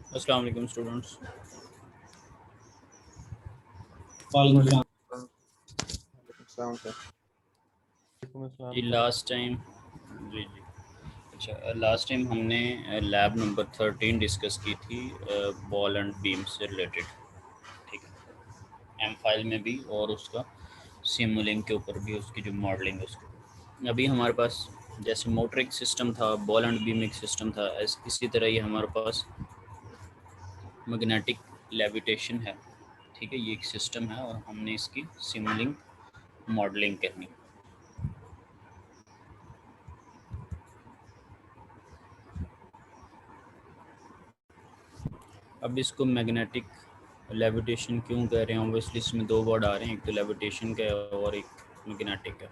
अस्सलाम वालेकुम स्टूडेंट्स। वालेकुम वालेकुम सलाम। अस्सलाम सर। जी लास्ट टाइम जी जी अच्छा लास्ट टाइम हमने लैब नंबर 13 डिस्कस की थी बॉल एंड बीम से रिलेटेड। ठीक है, एम फाइल में भी और उसका सिमुलिंक के ऊपर भी उसकी जो मॉडलिंग है उसको। अभी हमारे पास जैसे मोटरिक सिस्टम था, बॉल एंड बीम एक सिस्टम था, इसी तरह ये हमारे पास मैग्नेटिक लेविटेशन है। ठीक है, ये एक सिस्टम है और हमने इसकी सिमुलिंक मॉडलिंग करनी। अब इसको मैग्नेटिक लेविटेशन क्यों कह रहे हैं? ऑब्वियसली इसमें दो वर्ड आ रहे हैं, एक तो लेविटेशन का है और एक मैग्नेटिक है।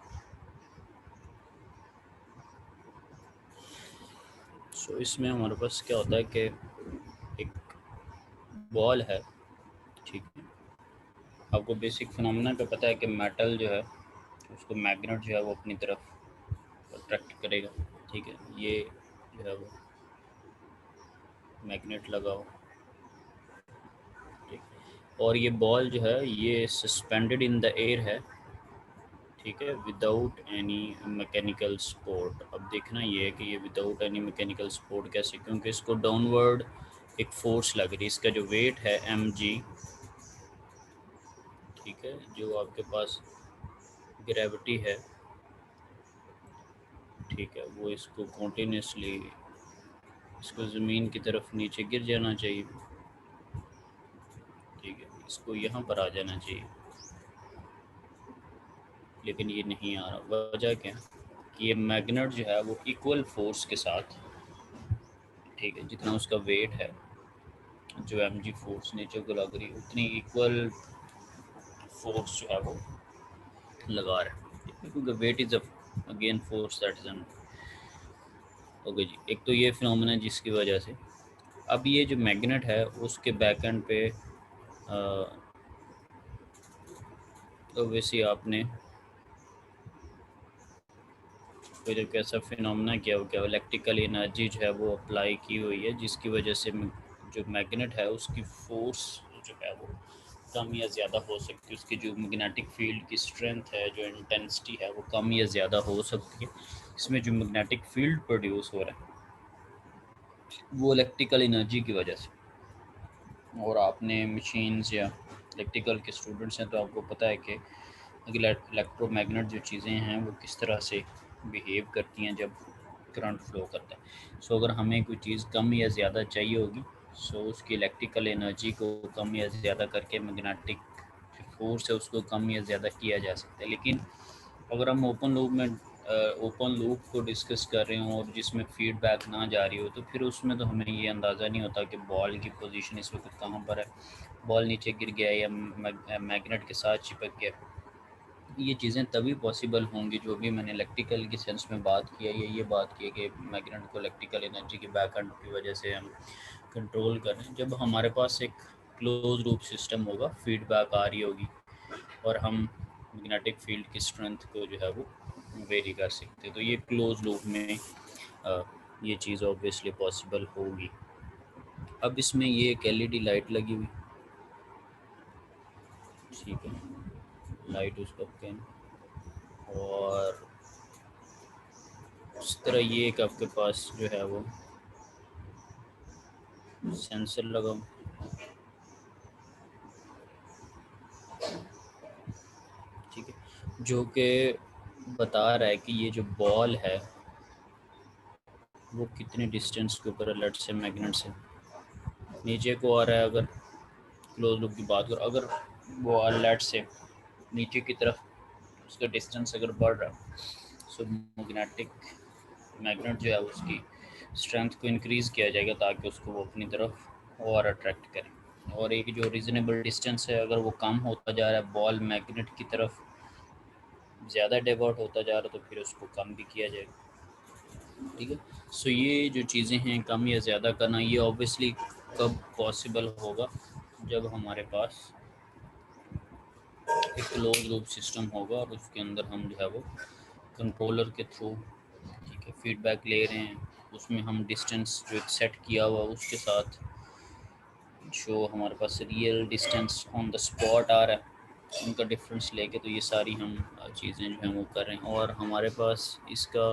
सो इसमें हमारे पास क्या होता है कि एक बॉल है। ठीक है, आपको बेसिक फिनोमेना का पता है कि मेटल जो है उसको मैग्नेट जो है वो अपनी तरफ अट्रैक्ट करेगा। ठीक है, ये जो है वो मैग्नेट लगाओ। ठीक, और ये बॉल जो है ये सस्पेंडेड इन द एयर है। ठीक है, विदाउट एनी मैकेनिकल सपोर्ट। अब देखना ये है कि ये विदाउट एनी मैकेनिकल सपोर्ट कैसे, क्योंकि इसको डाउनवर्ड एक फोर्स लग रही है। इसका जो वेट है mg, ठीक है, जो आपके पास ग्रेविटी है, ठीक है, वो इसको कॉन्टीन्यूसली इसको ज़मीन की तरफ नीचे गिर जाना चाहिए। ठीक है, इसको यहाँ पर आ जाना चाहिए, लेकिन ये नहीं आ रहा। वजह क्या है कि ये मैग्नेट जो है वो इक्वल फोर्स के साथ, ठीक है, जितना उसका वेट है, जो mg फोर्स नीचे को लग रही है उतनी इक्वल फोर्स जो है वो लगा रहा है। ठीक है, क्योंकि weight is again force that is okay जी। एक तो ये फिनोमेना जिसकी वजह से अब ये जो मैग्नेट है उसके बैक एंड पे तो वैसे आपने कोई जब कैसा फिनोमेना किया हो, क्या इलेक्ट्रिकल एनर्जी जो है वो अप्लाई की हुई है, जिसकी वजह से जो मैग्नेट है उसकी फोर्स जो है वो कम या ज़्यादा हो सकती है। उसकी जो मैग्नेटिक फील्ड की स्ट्रेंथ है, जो इंटेंसिटी है, वो कम या ज़्यादा हो सकती है। इसमें जो मैग्नेटिक फील्ड प्रोड्यूस हो रहा है वो इलेक्ट्रिकल एनर्जी की वजह से। और आपने मशीन्स या इलेक्ट्रिकल के स्टूडेंट्स हैं तो आपको पता है कि इलेक्ट्रोमैग्नेट जो चीज़ें हैं वो किस तरह से बिहेव करती हैं जब करंट फ्लो करता है। सो अगर हमें कोई चीज़ कम या ज़्यादा चाहिए होगी, सो उसकी इलेक्ट्रिकल एनर्जी को कम या ज़्यादा करके मैग्नेटिक जो फोर्स है उसको कम या ज़्यादा किया जा सकता है। लेकिन अगर हम ओपन लूप को डिस्कस कर रहे हों और जिसमें फीडबैक ना जा रही हो, तो फिर उसमें तो हमें ये अंदाज़ा नहीं होता कि बॉल की पोजीशन इस वक्त कहाँ पर है, बॉल नीचे गिर गया या मैग्नेट के साथ चिपक गया। ये चीज़ें तभी पॉसिबल होंगी, जो भी मैंने इलेक्ट्रिकल के सेंस में बात किया है, ये बात की है कि मैग्नेट को इलेक्ट्रिकल एनर्जी के बैक एंड की वजह से हम कंट्रोल कर रहे हैं। जब हमारे पास एक क्लोज लूप सिस्टम होगा, फीडबैक आ रही होगी और हम मैग्नेटिक फील्ड की स्ट्रेंथ को जो है वो वेरी कर सकते हैं, तो ये क्लोज लूप में ये चीज़ ऑब्वियसली पॉसिबल होगी। अब इसमें ये एक एलईडी लाइट लगी हुई, ठीक है, लाइट उसका पेन, और इस तरह ये एक आपके पास जो है वो सेंसर लगा हुआ, ठीक है, जो कि बता रहा है कि ये जो बॉल है वो कितने डिस्टेंस के ऊपर अलर्ट से मैग्नेट से नीचे को आ रहा है। अगर क्लोज लूप की बात करो, अगर वो अलर्ट से नीचे की तरफ उसका डिस्टेंस अगर बढ़ रहा है, सो मैग्नेट जो है उसकी स्ट्रेंथ को इंक्रीज़ किया जाएगा ताकि उसको वो अपनी तरफ और अट्रैक्ट करें। और एक जो रीज़नेबल डिस्टेंस है, अगर वो कम होता जा रहा है, बॉल मैग्नेट की तरफ ज़्यादा डाइवर्ट होता जा रहा है, तो फिर उसको कम भी किया जाएगा। ठीक है, सो ये जो चीज़ें हैं कम या ज़्यादा करना, ये ऑब्वियसली कब पॉसिबल होगा, जब हमारे पास एक क्लोज लूप सिस्टम होगा और उसके अंदर हम जो है वो कंट्रोलर के थ्रू, ठीक है, फीडबैक ले रहे हैं, उसमें हम डिस्टेंस जो एक सेट किया हुआ उसके साथ शो हमारे पास real distance on the spot आ रहा है, उनका डिफरेंस लेके, तो ये सारी हम चीज़ें जो हैं वो कर रहे हैं। और हमारे पास इसका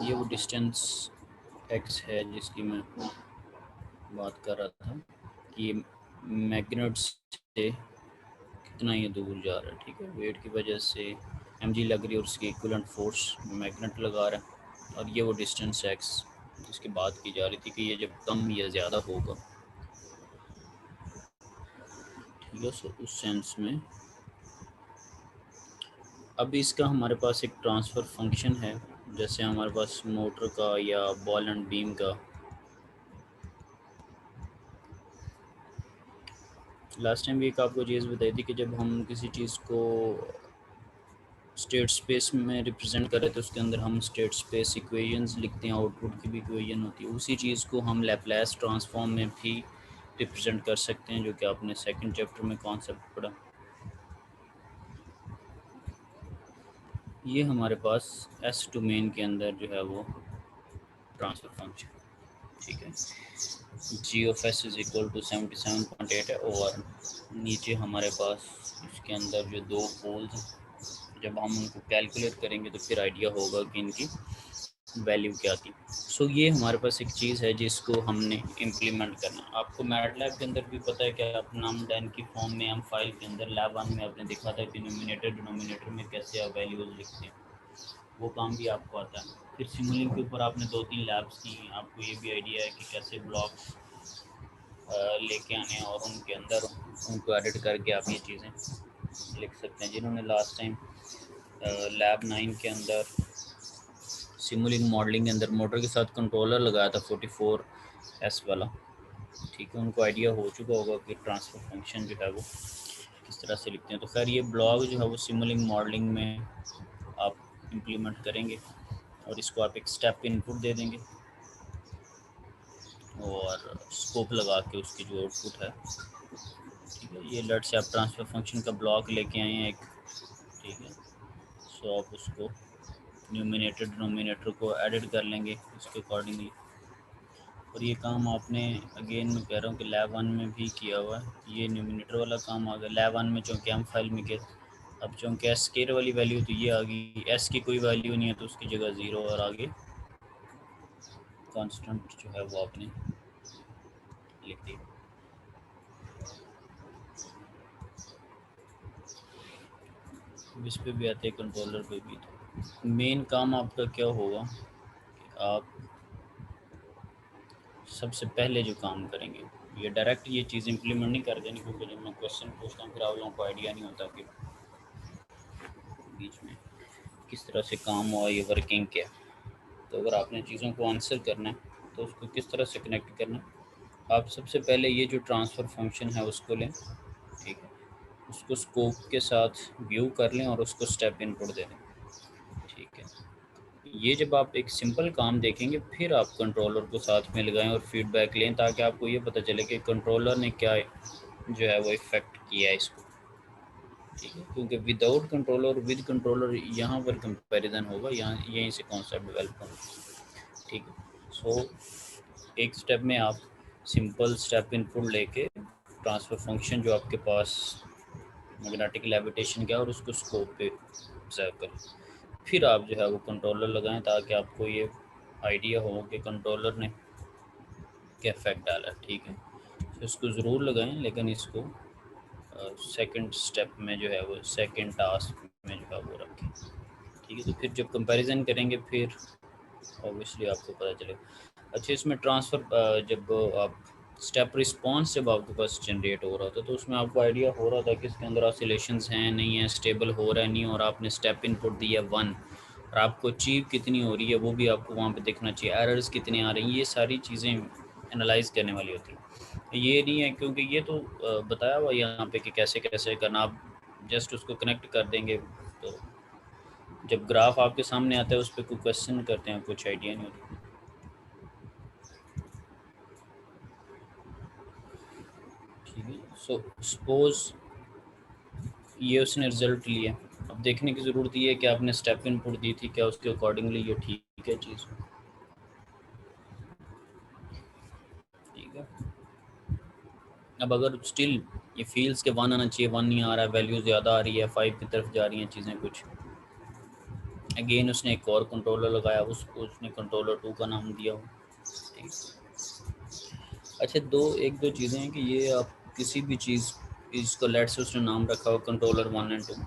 ये वो डिस्टेंस एक्स है जिसकी मैं बात कर रहा था कि मैग्नेट से कितना ये दूर जा रहा है। ठीक है, वेट की वजह से mg लग रही है और उसकी इक्विवेलेंट फोर्स मैग्नेट लगा रहा है। और ये वो डिस्टेंस x जिसकी बात की जा रही थी कि ये जब कम या ज़्यादा होगा, ठीक है। सो उस सेंस में अब इसका हमारे पास एक ट्रांसफ़र फंक्शन है, जैसे हमारे पास मोटर का या बॉल एंड बीम का। लास्ट टाइम भी एक आपको चीज़ बताई थी कि जब हम किसी चीज़ को स्टेट स्पेस में रिप्रेजेंट करें तो उसके अंदर हम स्टेट स्पेस इक्वेशंस लिखते हैं, आउटपुट की भी इक्वेशन होती है। उसी चीज़ को हम लैप्लेस ट्रांसफॉर्म में भी रिप्रेजेंट कर सकते हैं, जो कि आपने सेकंड चैप्टर में कॉन्सेप्ट पढ़ा। ये हमारे पास एस डोमेन के अंदर जो है वो ट्रांसफर फंक्शन, ठीक है। G of S is equal to 77.8 है। और नीचे हमारे पास इसके अंदर जो दो पोल्स, जब हम उनको कैलकुलेट करेंगे तो फिर आइडिया होगा कि इनकी वैल्यू क्या थी। सो ये हमारे पास एक चीज़ है जिसको हमने इम्प्लीमेंट करना। आपको मैटलैब के अंदर भी पता है कि आप नम डेन की फॉर्म में हम फाइल के अंदर लैब 1 में आपने देखा था कि डिनोमिनेटर डिनोमिनेटर में कैसे आप वैल्यूज़ लिखते हैं, वो काम भी आपको आता है। फिर सिमुलिंग के ऊपर आपने 2-3 लैब्स की, आपको ये भी आइडिया है कि कैसे ब्लॉक्स लेके आने और उनके अंदर उनको एडिट करके आप ये चीज़ें लिख सकते हैं। जिन्होंने लास्ट टाइम लैब 9 के अंदर सिमुलिंग मॉडलिंग के अंदर मोटर के साथ कंट्रोलर लगाया था 44S वाला, ठीक है, उनको आइडिया हो चुका होगा कि ट्रांसफर फंक्शन जो है वो किस तरह से लिखते हैं। तो खैर ये ब्लॉक जो है वो सिमुलिंग मॉडलिंग में आप इम्प्लीमेंट करेंगे और इसको आप एक स्टेप इनपुट दे देंगे और स्कोप लगा के उसकी जो आउटपुट है, ठीक है। ये लेट से आप ट्रांसफर फंक्शन का ब्लॉक लेके आए हैं एक, ठीक है। सो आप उसको न्यूमिनेटर डिनोमिनेटर को एडिट कर लेंगे उसके अकॉर्डिंगली। और ये काम आपने अगेन मैं कह रहा हूँ कि लैब 1 में भी किया हुआ है। ये न्यूमिनेटर वाला काम आ गया लैब 1 में, चूँकि हम फाइल में के अब चूँकि एस स्केयर वाली वैल्यू तो ये आ गई, एस की कोई वैल्यू नहीं है तो उसकी जगह 0 और आगे कांस्टेंट जो है वो आपने लिख दी। इस पे भी आते हैं, कंट्रोलर पे भी। तो मेन काम आपका क्या होगा कि आप सबसे पहले जो काम करेंगे, ये डायरेक्ट ये चीज़ इम्प्लीमेंट नहीं कर देनी, क्योंकि जब मैं क्वेश्चन पूछता हूँ फिर आप लोगों को आइडिया नहीं होता कि बीच में किस तरह से काम हुआ, ये वर्किंग क्या। तो अगर आपने चीज़ों को आंसर करना है तो उसको किस तरह से कनेक्ट करना है, आप सबसे पहले ये जो ट्रांसफ़र फंक्शन है उसको लें, ठीक है, उसको स्कोप के साथ व्यू कर लें और उसको स्टेप इनपुट दे दें, ठीक है। ये जब आप एक सिंपल काम देखेंगे फिर आप कंट्रोलर को साथ में लगाएं और फीडबैक लें, ताकि आपको ये पता चले कि कंट्रोलर ने क्या जो है वो इफ़ेक्ट किया है इसको, ठीक है। क्योंकि विदाउट कंट्रोलर विद कंट्रोलर यहाँ पर कंपैरिजन होगा, यहाँ यहीं से कॉन्सेप्ट डेवलप होगा, ठीक है। सो एक स्टेप में आप सिंपल स्टेप इनपुट लेके ट्रांसफ़र फंक्शन जो आपके पास मैग्नेटिक लेविटेशन का और उसको स्कोप पे ऑब्जर्व करें, फिर आप जो है वो कंट्रोलर लगाएं, ताकि आपको ये आइडिया हो कि कंट्रोलर ने क्या इफेक्ट डाला, ठीक है। तो इसको ज़रूर लगाएं, लेकिन इसको सेकंड स्टेप में जो है वो सेकंड टास्क में जो है वो रखें, ठीक है। तो फिर जब कंपैरिजन करेंगे फिर ऑब्वियसली आपको पता चलेगा। अच्छा, इसमें ट्रांसफ़र जब आप स्टेप रिस्पांस जब आपके पास जनरेट हो रहा था तो उसमें आपको आइडिया हो रहा था कि इसके अंदर ऑसिलेशंस हैं नहीं है, स्टेबल हो रहा है नहीं, और आपने स्टेप इनपुट दिया 1 और आपको अचीव कितनी हो रही है वो भी आपको वहाँ पे देखना चाहिए, एरर्स कितने आ रही हैं, ये सारी चीज़ें एनालाइज करने वाली होती हैं। ये नहीं है क्योंकि ये तो बताया हुआ यहाँ पे कि कैसे कैसे करना, आप जस्ट उसको कनेक्ट कर देंगे तो जब ग्राफ आपके सामने आता है उस पर कोई क्वेश्चन करते हैं कुछ आइडिया नहीं होता, ठीक है। सो सपोज ये उसने रिज़ल्ट लिया, अब अब देखने की ज़रूरत ये है कि आपने स्टेप इनपुट दी थी, क्या उसके अकॉर्डिंगली ये ठीक है चीज़, ठीक है। अब अगर स्टिल ये फील्ड्स के 1 आना चाहिए, 1 नहीं आ रहा है, वैल्यू ज़्यादा आ रही है, 5 की तरफ जा रही हैं चीज़ें कुछ, अगेन उसने एक और कंट्रोलर लगाया, उसको उसने कंट्रोलर 2 का नाम दिया हो, ठीक। अच्छा, एक दो चीज़ें हैं कि ये आप किसी भी चीज़ इसको लेट से उसने नाम रखा हो कंट्रोलर 1 एंड 2,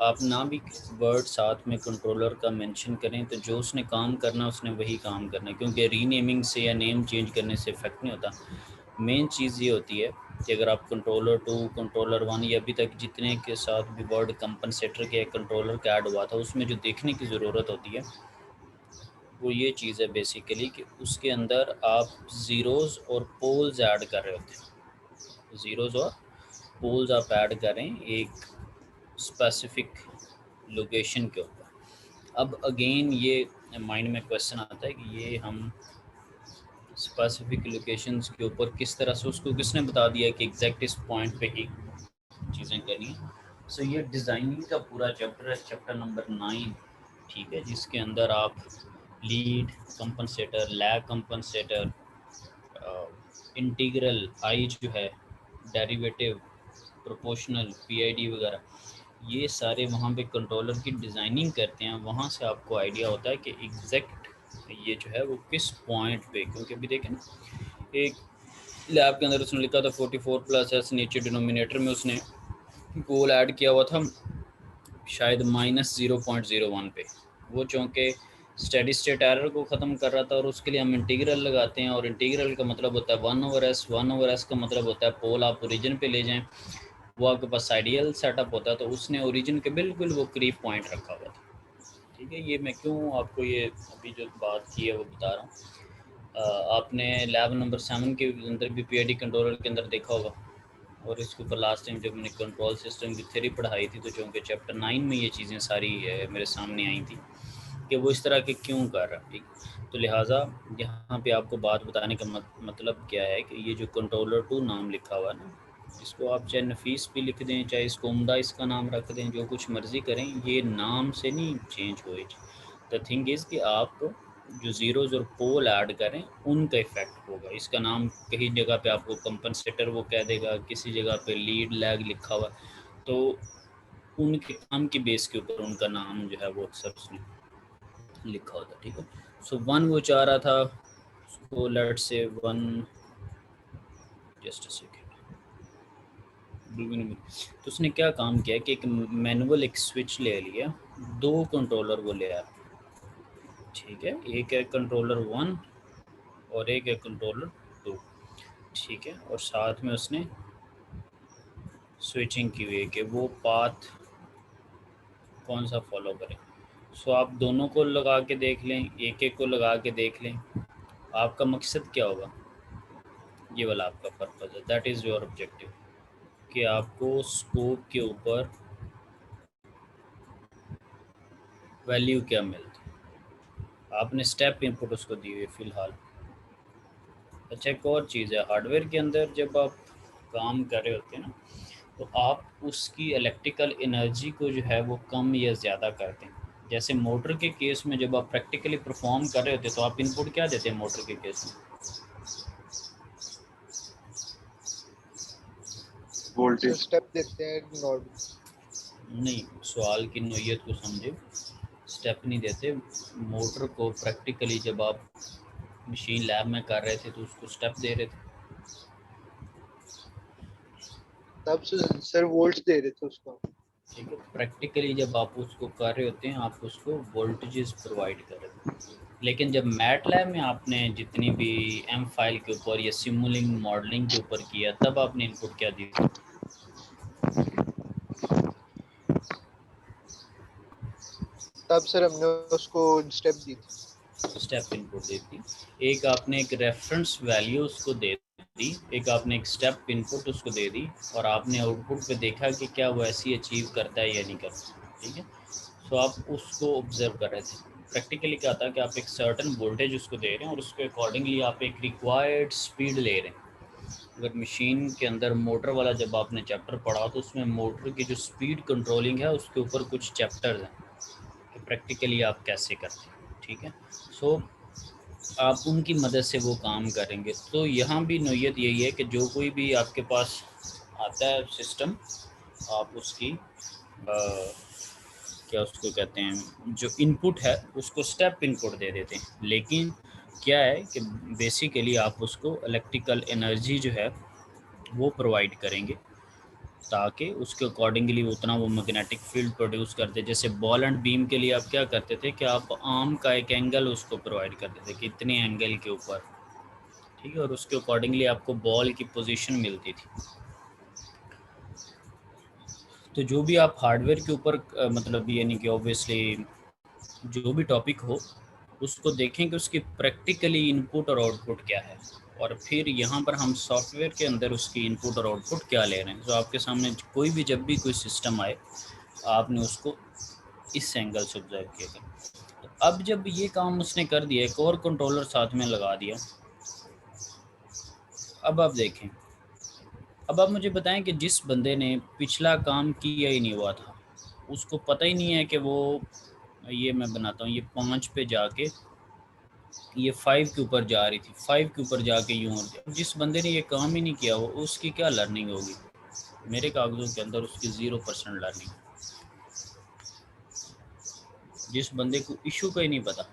आप ना भी वर्ड साथ में कंट्रोलर का मेंशन करें तो जो उसने काम करना उसने वही काम करना है, क्योंकि रीनेमिंग से या नेम चेंज करने से इफेक्ट नहीं होता। मेन चीज़ ये होती है कि अगर आप कंट्रोलर 2, कंट्रोलर 1 या अभी तक जितने के साथ भी वर्ड कंपनसेटर के कंट्रोलर का ऐड हुआ था, उसमें जो देखने की ज़रूरत होती है वो ये चीज़ है बेसिकली कि उसके अंदर आप ज़ीरोज़ और पोल्स ऐड कर रहे होते हैं। ज़ीरोज़ और पोल्स आप ऐड करें एक स्पेसिफिक लोकेशन के ऊपर। अब अगेन ये माइंड में क्वेश्चन आता है कि ये हम स्पेसिफिक लोकेशंस के ऊपर किस तरह से, उसको किसने बता दिया कि एग्जैक्ट इस पॉइंट पे ही चीज़ें करनी है। सो ये डिज़ाइनिंग का पूरा चैप्टर है, चैप्टर नंबर 9, ठीक है, जिसके अंदर आप lead compensator, lag compensator, integral I जो है, डेरिवेटिव, प्रोपोर्शनल, पीआईडी वगैरह, ये सारे वहाँ पे कंट्रोलर की डिज़ाइनिंग करते हैं। वहाँ से आपको आइडिया होता है कि एग्जैक्ट ये जो है वो किस पॉइंट पे, क्योंकि अभी देखें ना, एक लैब के अंदर उसने लिखा था 44+S, नीचे डिनोमिनेटर में उसने गोल ऐड किया हुआ था शायद -0.01 पे, वो चूँकि स्टेडी स्टेट एरर को ख़त्म कर रहा था और उसके लिए हम इंटीग्रल लगाते हैं, और इंटीग्रल का मतलब होता है 1/s, 1/s का मतलब होता है पोल आप ओरिजिन पे ले जाएं, वो आपके पास आइडियल सेटअप होता है। तो उसने ओरिजिन के बिल्कुल वो करीब पॉइंट रखा हुआ था, ठीक है। ये मैं क्यों आपको ये अभी जो बात की है वो बता रहा हूँ। आपने लैब नंबर 7 के अंदर भी पीआईडी कंट्रोलर के अंदर देखा होगा, और इसके ऊपर लास्ट टाइम जब मैंने कंट्रोल सिस्टम की थ्योरी पढ़ाई थी तो चूँकि चैप्टर 9 में ये चीज़ें सारी मेरे सामने आई थी कि वो इस तरह के क्यों कर रहा है, ठीक। तो लिहाजा यहाँ पे आपको बात बताने का मतलब क्या है कि ये जो कंट्रोलर 2 नाम लिखा हुआ है ना, इसको आप चाहे नफीस भी लिख दें, चाहे इसको उम्दा इसका नाम रख दें, जो कुछ मर्ज़ी करें, ये नाम से नहीं चेंज हुए। द थिंग इज़ कि आप जो ज़ीरोज़ और पोल ऐड करें उनका इफ़ेक्ट होगा। इसका नाम कहीं जगह पे आपको कंपनसेटर वो कह देगा, किसी जगह पे लीड लैग लिखा हुआ, तो उनके काम की बेस के ऊपर उनका नाम जो है वो अक्सर उसने लिखा होता, ठीक है। सो 1 वो चाह रहा था, उसको लेट से 1, जस्ट अ सेकेंड, तो उसने क्या काम किया कि एक मैनुअल एक स्विच ले लिया, 2 कंट्रोलर वो ले आया, ठीक है। एक है कंट्रोलर 1 और एक है कंट्रोलर 2, ठीक है। और साथ में उसने स्विचिंग की हुई है कि वो पाथ कौन सा फॉलो करें। सो आप दोनों को लगा के देख लें, एक एक को लगा के देख लें, आपका मकसद क्या होगा, ये वाला आपका पर्पज़ है, दैट इज़ योर ऑब्जेक्टिव, कि आपको स्कोप के ऊपर वैल्यू क्या मिलती है। आपने स्टेप इनपुट उसको दी हुई है फ़िलहाल। अच्छा, एक और चीज़ है, हार्डवेयर के अंदर जब आप काम कर रहे होते हैं ना, तो आप उसकी इलेक्ट्रिकल एनर्जी को जो है वो कम या ज़्यादा करते हैं। जैसे मोटर के केस में जब आप प्रैक्टिकली परफॉर्म कर रहे होते हैं तो आप इनपुट क्या देते हैं मोटर के केस में? Sir voltage. स्टेप देते हैं नॉर्मल। नहीं, सवाल की नोयत को समझे, स्टेप नहीं देते। मोटर को प्रैक्टिकली जब आप मशीन लैब में कर रहे थे तो उसको स्टेप दे रहे थे, तब से सर वोल्ट्स दे रहे थे उसको। ठीक है। प्रैक्टिकली जब आप उसको कर रहे होते हैं आप उसको वोल्टेजेस प्रोवाइड कर रहे हैं। लेकिन जब मैट लैब में आपने जितनी भी एम फाइल के ऊपर या सिमुलिंग मॉडलिंग के ऊपर किया, तब आपने इनपुट क्या दी? तब सर हमने उसको स्टेप दी थी। स्टेप इनपुट दी थी। एक आपने एक रेफरेंस वैल्यू उसको दे दी, एक आपने एक स्टेप इनपुट उसको दे दी, और आपने आउटपुट पे देखा कि क्या वो ऐसी अचीव करता है या नहीं करता, ठीक है। सो आप उसको ऑब्जर्व कर रहे थे। प्रैक्टिकली क्या था कि आप एक सर्टन वोल्टेज उसको दे रहे हैं और उसके अकॉर्डिंगली आप एक रिक्वायर्ड स्पीड ले रहे हैं। अगर मशीन के अंदर मोटर वाला जब आपने चैप्टर पढ़ा तो उसमें मोटर की जो स्पीड कंट्रोलिंग है उसके ऊपर कुछ चैप्टर्स हैं कि प्रैक्टिकली आप कैसे करते हैं, ठीक है। सो आप उनकी मदद से वो काम करेंगे। तो यहाँ भी नोयत यही है कि जो कोई भी आपके पास आता है सिस्टम, आप उसकी क्या उसको कहते हैं, जो इनपुट है उसको स्टेप इनपुट दे देते हैं। लेकिन क्या है कि बेसिकली आप उसको इलेक्ट्रिकल एनर्जी जो है वो प्रोवाइड करेंगे ताकि उसके अकॉर्डिंगली उतना वो मैग्नेटिक फील्ड प्रोड्यूस करते। जैसे बॉल एंड बीम के लिए आप क्या करते थे कि आप आर्म का एक एंगल उसको प्रोवाइड करते थे कि इतने एंगल के ऊपर, ठीक है, और उसके अकॉर्डिंगली आपको बॉल की पोजीशन मिलती थी। तो जो भी आप हार्डवेयर के ऊपर मतलब यानी कि ऑब्वियसली जो भी टॉपिक हो उसको देखें कि उसकी प्रैक्टिकली इनपुट और आउटपुट क्या है, और फिर यहाँ पर हम सॉफ्टवेयर के अंदर उसकी इनपुट और आउटपुट क्या ले रहे हैं। तो आपके सामने कोई भी जब भी कोई सिस्टम आए आपने उसको इस एंगल से ऑब्जर्व किया। तो अब जब ये काम उसने कर दिया, एक और कंट्रोलर साथ में लगा दिया। अब आप देखें, अब आप मुझे बताएं कि जिस बंदे ने पिछला काम किया ही नहीं हुआ था, उसको पता ही नहीं है कि वो, ये मैं बनाता हूँ, ये 5 पे जाके ये 5 के ऊपर जा रही थी, 5 के ऊपर जाके यूँ हो गया। जिस बंदे ने ये काम ही नहीं किया हो उसकी क्या लर्निंग होगी? मेरे कागज़ों के अंदर उसकी 0% लर्निंग। जिस बंदे को इशू का ही नहीं पता,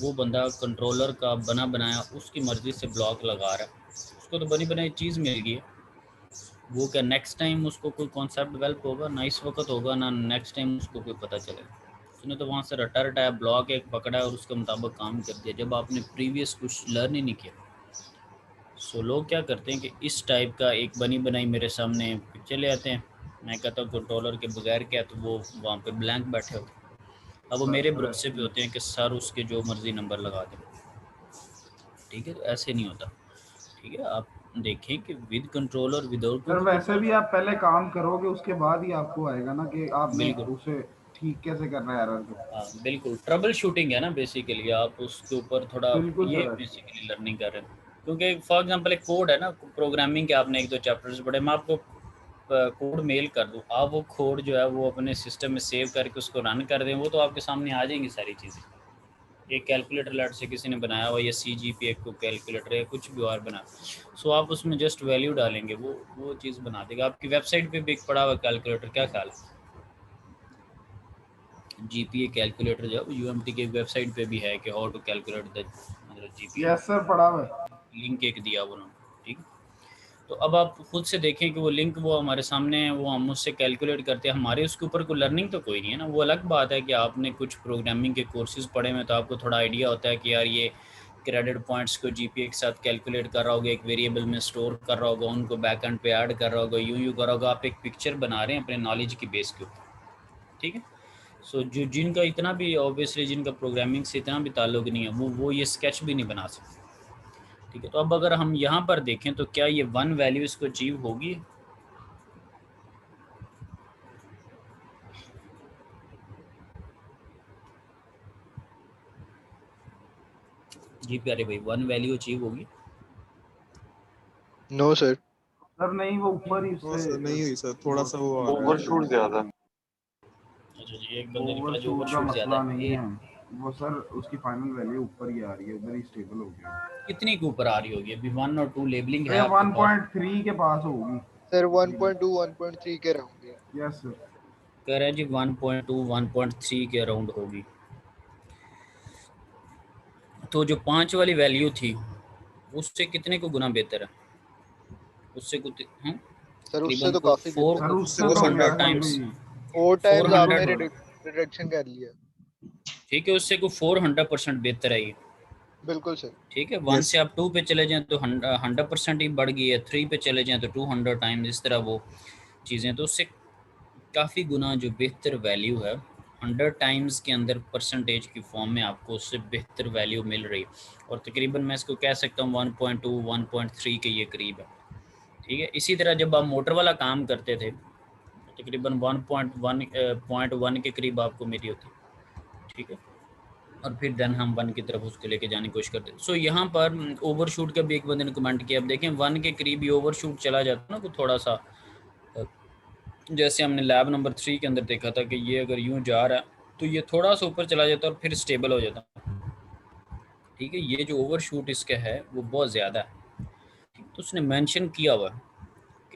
वो बंदा कंट्रोलर का बना बनाया उसकी मर्ज़ी से ब्लॉक लगा रहा है, उसको तो बनी बनाई चीज़ मिल गई है। वो क्या नेक्स्ट टाइम उसको कोई कॉन्सेप्ट डेवलप होगा? ना इस वक्त होगा, ना नेक्स्ट टाइम उसको कोई पता चलेगा। उसने तो वहाँ से रटा रटाया ब्लॉक एक पकड़ा और उसके मुताबिक काम कर दिया, जब आपने प्रीवियस कुछ लर्न ही नहीं किया। सो लोग क्या करते हैं कि इस टाइप का एक बनी बनाई मेरे सामने पिक्चर ले आते हैं, मैं कहता हूँ कंट्रोलर के बगैर क्या, तो वो वहाँ पे ब्लैंक बैठे होते हैं। अब वो मेरे भरोसे पे होते हैं कि सर उसके जो मर्ज़ी नंबर लगा दें, ठीक है। तो ऐसे नहीं होता, ठीक है। आप देखें कि with controller without sir controller, वैसे भी आप पहले काम करोगे उसके बाद ही आपको आएगा ना कि आपने बिल्कुल, उसे ठीक कैसे करना है एरर को। हाँ बिल्कुल, ट्रबल शूटिंग है ना बेसिकली, आप उसके ऊपर थोड़ा बिल्कुल ये सर। बेसिकली लर्निंग कर रहे हैं। क्योंकि फॉर एग्जांपल एक कोड है ना प्रोग्रामिंग के, आपने 1-2 चैप्टर्स पढ़े, मैं आपको कोड मेल कर दूँ, आप वो कोड जो है वो अपने सिस्टम में सेव करके उसको रन कर दें, वो तो आपके सामने आ जाएंगी सारी चीज़ें। एक कैलकुलेटर लेट से किसी ने बनाया हुआ, या CGP को कैलकुलेटर या कुछ भी और बना, सो आप उसमें जस्ट वैल्यू डालेंगे, वो चीज़ बना देगा। आपकी वेबसाइट पे भी एक पड़ा हुआ कैलकुलेटर, क्या ख्याल है? GPA कैलकुलेटर जो UMT के वेबसाइट पे भी है कि हाउ टू कैलकुलेट द मतलब GPA, यस सर, पढ़ा हुआ है। लिंक एक दिया वो उन्होंने, ठीक है। तो अब आप खुद से देखें कि वो लिंक वो हमारे सामने है, वो हम उससे कैलकुलेट करते हैं, हमारे उसके ऊपर कोई लर्निंग तो कोई नहीं है ना। वो अलग बात है कि आपने कुछ प्रोग्रामिंग के कोर्सेज पढ़े में तो आपको थोड़ा आइडिया होता है कि यार ये क्रेडिट पॉइंट्स को GPA के साथ कैलकुलेट कर रहा होगा, एक वेरिएबल में स्टोर कर रहा होगा, उनको बैक एंड पे ऐड कर रहा होगा, यूँ कर रहा होगा। आप एक पिक्चर बना रहे हैं अपने नॉलेज की बेस के ऊपर, ठीक है। सो जो जिनका इतना भी ऑब्वियसली जिनका प्रोग्रामिंग से इतना भी ताल्लुक नहीं है, वो ये स्केच भी नहीं बना सकते, ठीक है। तो अब अगर हम यहाँ पर देखें तो क्या ये 1 वैल्यू इसको अचीव होगी? जी प्यारे भाई, 1 वैल्यू अचीव होगी? No sir. सर नहीं, वो ऊपर ही नो उससे सर, नहीं हुई सर, थोड़ा सा वो आ रहा है। ओवरशूट ज्यादा। अच्छा जी, एक बंदे ने कहा जो ओवरशूट का ओवरशूट ज़्यादा मसला है। नहीं है वो सर, उसकी फाइनल वैल्यू ऊपर ही आ रही है, उधर ही स्टेबल हो गया। कितनी के ऊपर आ रही होगी? अभी 1 और 2 लेबलिंग है ये आपके पास? 1.3 के पास होगी सर 1.2 1.3 के अराउंड है। Yes sir. कह रहे हैं जी 1.2 1.3 के अराउंड होगी। तो जो 5 वाली वैल्यू थी उससे कितने को गुना बेहतर है? उससे कुछ सर उससे तकरीबन तो काफी बेहतर सर है। उससे तो 400 वैसे टाइम्स, भी 4 टाइम्स 400, आपने रिडक्शन कर लिया। ठीक है, उससे को 400% बेहतर है ये, बिल्कुल सर। ठीक है। 1 यस से आप 2 पे चले जाएं तो 100% ही बढ़ गई है, 3 पे चले जाएं तो 200 टाइम्स, इस तरह वो चीज़ें। तो उससे काफ़ी गुना जो बेहतर वैल्यू है, 100 टाइम्स के अंदर परसेंटेज की फॉर्म में आपको उससे बेहतर वैल्यू मिल रही है। और तकरीबन मैं इसको कह सकता हूँ 1.2 1.3 के ये करीब है, ठीक है। इसी तरह जब आप मोटर वाला काम करते थे तकरीबन 1.1 के करीब आपको मेरी होती, ठीक है। और फिर देन हम 1 की तरफ उसको लेके जाने की कोशिश करते हैं। सो यहाँ पर ओवरशूट का भी एक बंदे ने कमेंट किया। अब देखें 1 के करीब ही ओवरशूट चला जाता है ना, कोई थोड़ा सा, जैसे हमने लैब नंबर 3 के अंदर देखा था कि ये अगर यूँ जा रहा है तो ये थोड़ा सा ऊपर चला जाता है और फिर स्टेबल हो जाता है। ठीक है, ये जो ओवरशूट इसका है वो बहुत ज़्यादा है। तो उसने मेंशन किया हुआ है,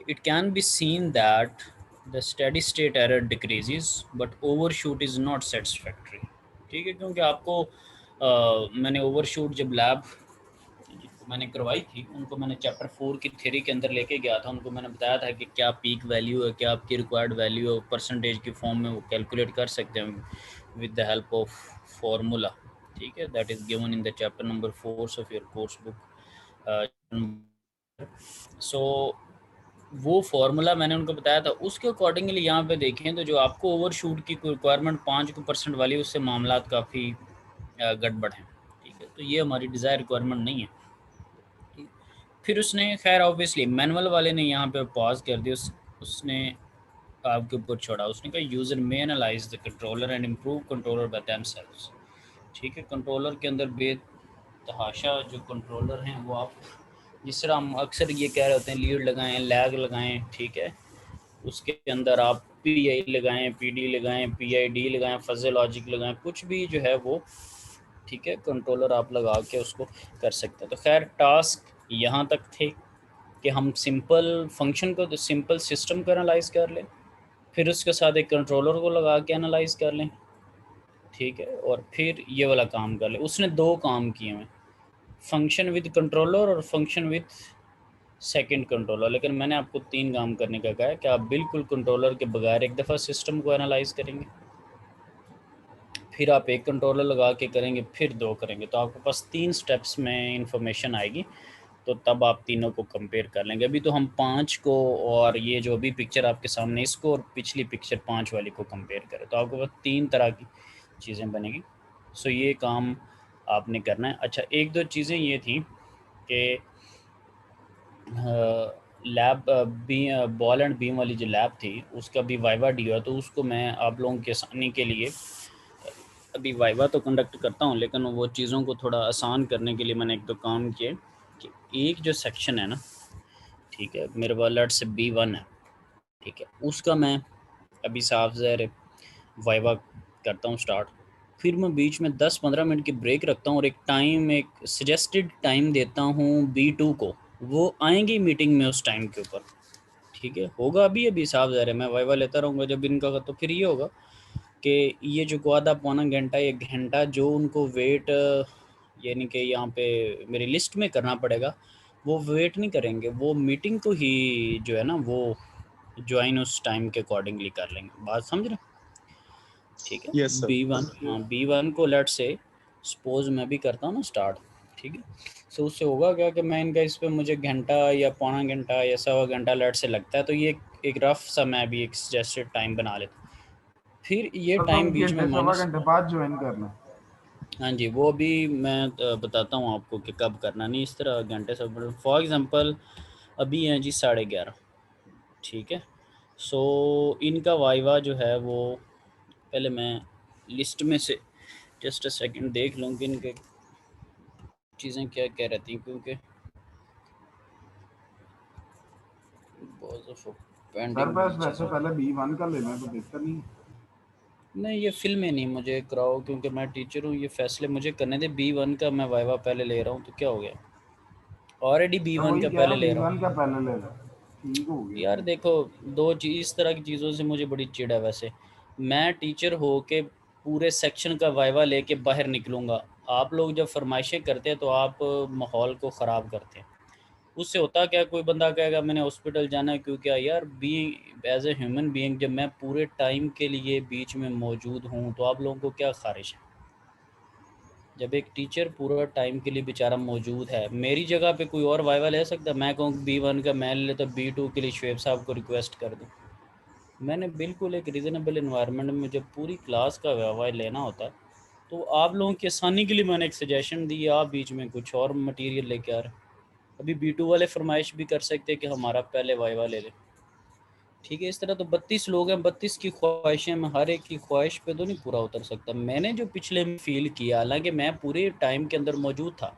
it can be seen that the steady state error decreases but overshoot is not satisfactory. ठीक है, क्योंकि आपको मैंने ओवरशूट जब लैब मैंने करवाई थी, उनको मैंने चैप्टर 4 की थ्योरी के अंदर लेके गया था। उनको मैंने बताया था कि क्या पीक वैल्यू है, क्या आपकी रिक्वायर्ड वैल्यू है, परसेंटेज की फॉर्म में वो कैलकुलेट कर सकते हैं with the help of formula. ठीक है, that is given in the chapter number 4 of your course book. So वो फार्मूला मैंने उनको बताया था, उसके अकॉर्डिंगली यहाँ पे देखें तो जो आपको ओवरशूट की रिक्वायरमेंट 5% वाली, उससे मामला काफ़ी गड़बड़ हैं। ठीक है, तो ये हमारी डिज़ायर रिक्वायरमेंट नहीं है। फिर उसने खैर ऑब्वियसली मैनुअल वाले ने यहाँ पे पॉज कर दिया, उसने आपके ऊपर छोड़ा। उसने कहा user may analyse the controller and improve controller by themselves. ठीक है, कंट्रोलर के अंदर बेतहाशा जो कंट्रोलर हैं वो आप, जिस तरह हम अक्सर ये कह रहे होते हैं लीड लगाएं, लैग लगाएं, ठीक है, उसके अंदर आप PI लगाएं, PD लगाएं, PID लगाएं, फज़ल लॉजिक लगाएं, कुछ भी जो है वो, ठीक है, कंट्रोलर आप लगा के उसको कर सकते हैं। तो खैर टास्क यहाँ तक थे कि हम सिंपल फंक्शन को, तो सिंपल सिस्टम को एनालाइज कर लें, फिर उसके साथ एक कंट्रोलर को लगा के एनालाइज कर लें। ठीक है, और फिर ये वाला काम कर लें। उसने 2 काम किए हैं, फंक्शन विद कंट्रोलर और फंक्शन विद सेकंड कंट्रोलर। लेकिन मैंने आपको 3 काम करने का कहा है कि आप बिल्कुल कंट्रोलर के बगैर एक दफ़ा सिस्टम को एनालाइज करेंगे, फिर आप एक कंट्रोलर लगा के करेंगे, फिर 2 करेंगे, तो आपके पास 3 स्टेप्स में इंफॉर्मेशन आएगी। तो तब आप तीनों को कंपेयर कर लेंगे। अभी तो हम 5 को और ये जो अभी पिक्चर आपके सामने, इसको और पिछली पिक्चर 5 वाली को कंपेयर करें तो आपके पास 3 तरह की चीज़ें बनेगी। सो ये काम आपने करना है। अच्छा, 1-2 चीज़ें ये थी कि lab B ball and beam वाली जो लैब थी उसका भी वाइवा दिया, तो उसको मैं आप लोगों के आसानी के लिए अभी वाइवा तो कंडक्ट करता हूँ, लेकिन वो चीज़ों को थोड़ा आसान करने के लिए मैंने 1-2 काम किए कि एक जो सेक्शन है ना, ठीक है, मेरे पास लेट से B1 है, ठीक है, उसका मैं अभी साफ ज़ाहिर वाइवा करता हूँ स्टार्ट, फिर मैं बीच में 10-15 मिनट की ब्रेक रखता हूँ और एक सजेस्टेड टाइम देता हूँ B2 को, वो आएंगे मीटिंग में उस टाइम के ऊपर। ठीक है, होगा अभी साफ ज़ाहिर है, मैं वाइवा लेता रहूँगा जब इनका, तो फिर ये होगा कि ये जो आधा पौना घंटा, 1 घंटा जो उनको वेट, यानी कि यहाँ पे मेरी लिस्ट में करना पड़ेगा, वो वेट नहीं करेंगे, वो मीटिंग को ही जो है ना वो ज्वाइन उस टाइम के अकॉर्डिंगली कर लेंगे। बात समझ रहे? ठीक है, यस सर। B1, हाँ B1 को लेट से सपोज मैं भी करता हूँ ना स्टार्ट। ठीक है, सो उससे होगा क्या कि मैं इनका इस पर मुझे घंटा या पौना घंटा या 1.25 घंटा लेट से लगता है, तो ये एक रफ सा मैं भी एक सजेस्टेड टाइम बना लेता हूँ, फिर ये मतलब टाइम बीच में घंटे सवा माइनस। घंटे बाद ज्वाइन करना। हाँ जी, वो भी मैं बताता हूँ आपको कि कब करना, नहीं इस तरह घंटे से। फॉर एग्ज़ाम्पल अभी हैं जी 11:30, ठीक है, सो इनका वाइवा जो है वो, पहले मैं लिस्ट में से जस्ट अ सेकंड देख लूँ कि इनके चीज़ें क्या क्या रहती हैं, क्योंकि बहुत सर पेंडिंग बस चीज़ वैसे है। पहले B1 का लेना तो बेहतर नहीं। नहीं, ये फिल्में नहीं मुझे कराओ, क्योंकि मैं टीचर हूँ, ये फैसले मुझे करने दे। B1 का मैं वाइवा पहले ले रहा हूँ तो क्या हो गया, ऑलरेडी मैं B1 वही का कह रहा पहले हूँ ले रहा B1 हूँ। का पहले ले लो, ठीक हो गया यार फिर। देखो, दो चीज़ इस तरह की चीज़ों से मुझे बड़ी चिढ़ है। वैसे मैं टीचर हो के पूरे सेक्शन का वाइवा लेके बाहर निकलूँगा, आप लोग जब फरमाइशें करते हैं तो आप माहौल को ख़राब करते हैं। उससे होता क्या, कोई बंदा कहेगा मैंने हॉस्पिटल जाना है, क्यों क्या यार, being as a human being जब मैं पूरे टाइम के लिए बीच में मौजूद हूँ तो आप लोगों को क्या ख़्वाहिश है? जब एक टीचर पूरा टाइम के लिए बेचारा मौजूद है, मेरी जगह पे कोई और वाइवा ले सकता है? मैं कहूँ B1 का मैं ले लेता, B2 के लिए शुएब साहब को रिक्वेस्ट कर दूँ। मैंने बिल्कुल एक रीज़नेबल इन्वायरमेंट में जब पूरी क्लास का वाइवा लेना होता है, तो आप लोगों की आसानी के लिए मैंने एक सजेशन दी, आप बीच में कुछ और मटेरियल लेके आ रहे हैं। अभी B2 वाले फरमाइश भी कर सकते हैं कि हमारा पहले वाइवा ले लें। ठीक है। इस तरह तो 32 लोग हैं, 32 की ख्वाहिशें, मैं हर एक की ख्वाहिश पे तो नहीं पूरा उतर सकता। मैंने जो पिछले में फ़ील किया, हालांकि मैं पूरे टाइम के अंदर मौजूद था,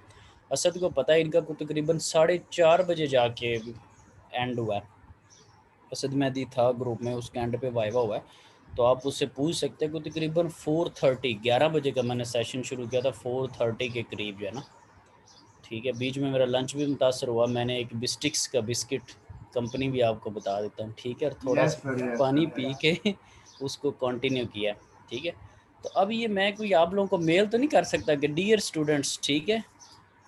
असद को पता है इनका को तकरीबन 4:30 बजे जाके एंड हुआ है। असद मेहदी था ग्रुप में, उसके एंड पे वाइवा हुआ है, तो आप उससे पूछ सकते हैं कि तकरीबन 4:30 11 बजे का मैंने सेशन शुरू किया था, 4:30 के करीब जो है ना, ठीक है। बीच में मेरा लंच भी मुतासर हुआ, मैंने एक बिस्टिक्स का बिस्किट कंपनी भी आपको बता देता हूँ, ठीक है, और थोड़ा यस सा सर, यस पानी सर। पी के उसको कंटिन्यू किया, ठीक है। तो अब ये मैं कोई आप लोगों को मेल तो नहीं कर सकता कि डियर स्टूडेंट्स, ठीक है,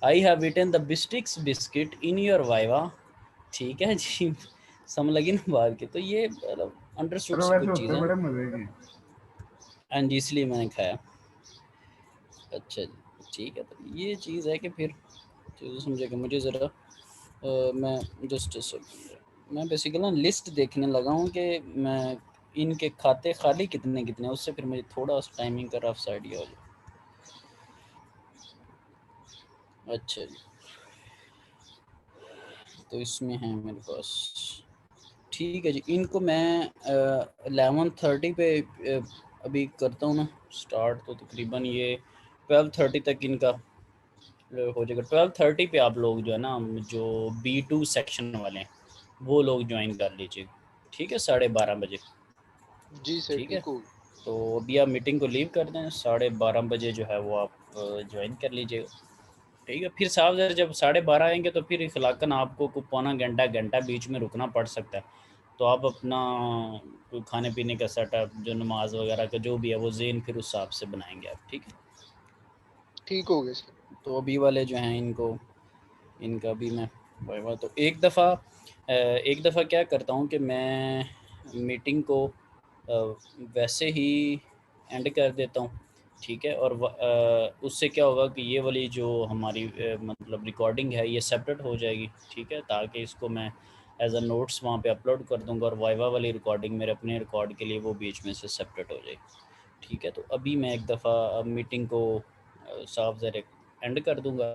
I have eaten the biscuits biscuit in your viva, ठीक है जी, सम लगी ना बात की। तो ये अंडरस्टूड सर सी वैसे कुछ होते चीज़ें, बड़े मजे के। हाँ जी, इसलिए मैंने खाया। अच्छा जी, ठीक है। तो ये चीज़ है कि फिर चीज़ समझेगा मुझे ज़रा, मैं जस्ट मैं बेसिकली ना लिस्ट देखने लगा हूँ कि मैं इनके खाते खाली कितने कितने, उससे फिर मुझे थोड़ा सा टाइमिंग का रफ आइडिया हो जाए। अच्छा जी, तो इसमें है मेरे पास, ठीक है जी। इनको मैं 11:30 पे अभी करता हूँ ना स्टार्ट, तो तकरीबन ये 12:30 तक इनका हो जाएगा। 12:30 पे आप लोग जो है ना, जो B2 सेक्शन वाले हैं वो लोग ज्वाइन कर लीजिए, ठीक है, 12:30 बजे, जी सर, ठीक है। ठीक होगा। तो अभी आप मीटिंग को लीव कर दें, 12:30 बजे जो है वो आप ज्वाइन कर लीजिएगा, ठीक है। फिर साहब जब 12:30 आएंगे तो फिर इखलाकन आपको को पौना घंटा बीच में रुकना पड़ सकता है, तो आप अपना कोई खाने पीने का सेटअप, जो नमाज वगैरह का जो भी है वो ज़ेन फिर उस हिसाब से बनाएंगे आप, ठीक है। ठीक हो गया सर। तो अभी वाले जो हैं इनका भी मैं वाइवा, तो एक दफ़ा क्या करता हूँ कि मैं मीटिंग को वैसे ही एंड कर देता हूँ, ठीक है। और उससे क्या होगा कि ये वाली जो हमारी मतलब रिकॉर्डिंग है ये सेपरेट हो जाएगी, ठीक है, ताकि इसको मैं एज अ नोट्स वहाँ पे अपलोड कर दूँगा, और वाइवा वाली रिकॉर्डिंग मेरे अपने रिकॉर्ड के लिए वो बीच में से सेपरेट हो जाएगी, ठीक है। तो अभी मैं एक दफ़ा मीटिंग को साफ ज़रा एंड कर दूंगा।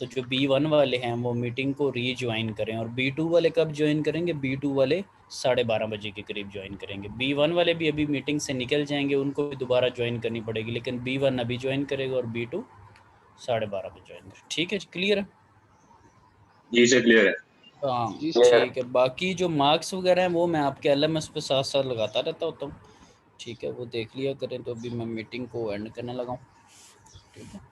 तो जो B1 वाले हैं वो मीटिंग को रीज्वाइन करें, और B2 वाले कब ज्वाइन करेंगे, B2 वाले 12:30 बजे के करीब ज्वाइन करेंगे। B1 वाले भी अभी मीटिंग से निकल जाएंगे, उनको भी दोबारा ज्वाइन करनी पड़ेगी, लेकिन B1 अभी ज्वाइन करेगा और B2 12:30 बजे ज्वाइन करेगा, ठीक है, क्लियर है। जी से क्लियर है। हाँ जी सर। ठीक है। बाकी जो मार्क्स वगैरह हैं वो मैं आपके LMS पे साथ साथ लगाता रहता होता हूँ, ठीक है, वो देख लिया करें। तो अभी मैं मीटिंग को एंड करने लगा हूँ, ठीक है।